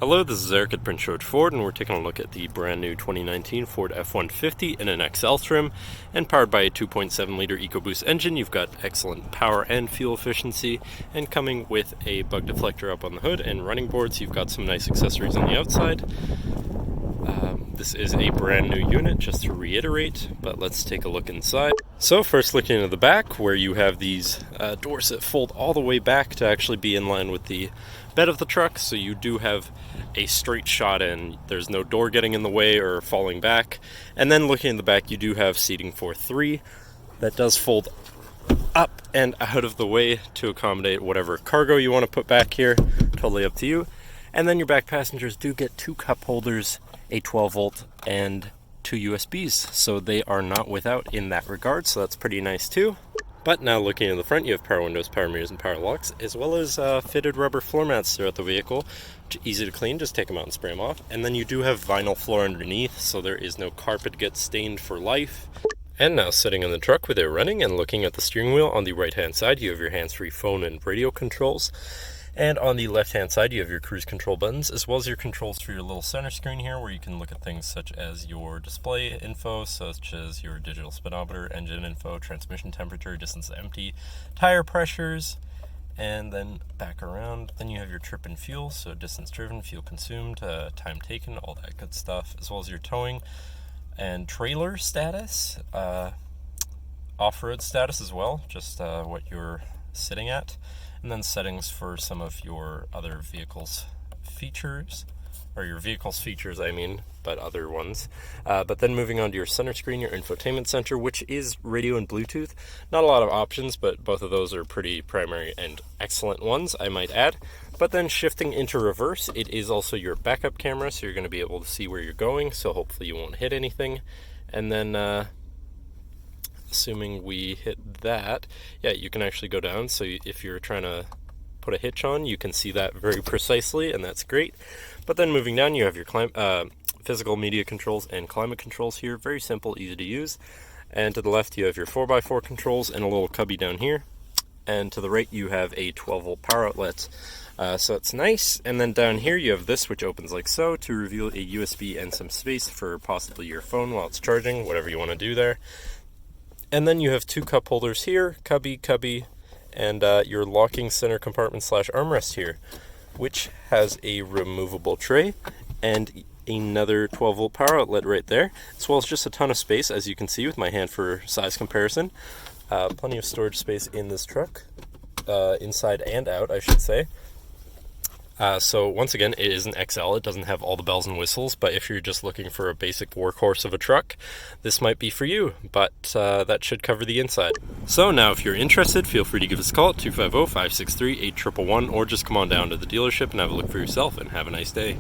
Hello, this is Eric at Prince George Ford, and we're taking a look at the brand new 2019 Ford F-150 in an XL trim and powered by a 2.7 liter Ecoboost engine. You've got excellent power and fuel efficiency, and coming with a bug deflector up on the hood and running boards. You've got some nice accessories on the outside. This is a brand new unit, just to reiterate, but let's take a look inside. So first, looking into the back, where you have these doors that fold all the way back to actually be in line with the bed of the truck, so you do have a straight shot in. There's no door getting in the way or falling back. And then looking in the back, you do have seating for 3 that does fold up and out of the way to accommodate whatever cargo you want to put back here. Totally up to you. And then your back passengers do get 2 cup holders, a 12 volt, and 2 USBs, so they are not without in that regard, so that's pretty nice too. But now looking in the front, you have power windows, power mirrors, and power locks, as well as fitted rubber floor mats throughout the vehicle. Easy to clean, just take them out and spray them off. And then you do have vinyl floor underneath, so there is no carpet gets stained for life. And now sitting in the truck with it running and looking at the steering wheel, on the right hand side you have your hands-free phone and radio controls. And on the left-hand side, you have your cruise control buttons, as well as your controls for your little center screen here, where you can look at things such as your display info, such as your digital speedometer, engine info, transmission temperature, distance to empty, tire pressures, and then back around. Then you have your trip and fuel, so distance driven, fuel consumed, time taken, all that good stuff, as well as your towing and trailer status, off-road status as well, just what you're sitting at. And then settings for some of your other vehicles features, or your vehicle's features, I mean, but other ones. But then moving on to your center screen, your infotainment center, which is radio and Bluetooth. Not a lot of options, but both of those are pretty primary and excellent ones, I might add. But then shifting into reverse, it is also your backup camera, so you're going to be able to see where you're going, so hopefully you won't hit anything. And then assuming we hit that, yeah, you can actually go down, so if you're trying to put a hitch on, you can see that very precisely, and that's great. But then moving down, you have your physical media controls and climate controls here. Very simple, easy to use. And to the left, you have your 4x4 controls and a little cubby down here. And to the right, you have a 12-volt power outlet. So it's nice. And then down here, you have this, which opens like so, to reveal a USB and some space for possibly your phone while it's charging, whatever you want to do there. And then you have 2 cup holders here, cubby, and your locking center compartment / armrest here, which has a removable tray and another 12-volt power outlet right there, as well as just a ton of space, as you can see with my hand for size comparison. Plenty of storage space in this truck, inside and out, I should say. So once again, it is an XL. It doesn't have all the bells and whistles, but if you're just looking for a basic workhorse of a truck, this might be for you, but that should cover the inside. So now if you're interested, feel free to give us a call at 250-563-8111, or just come on down to the dealership and have a look for yourself, and have a nice day.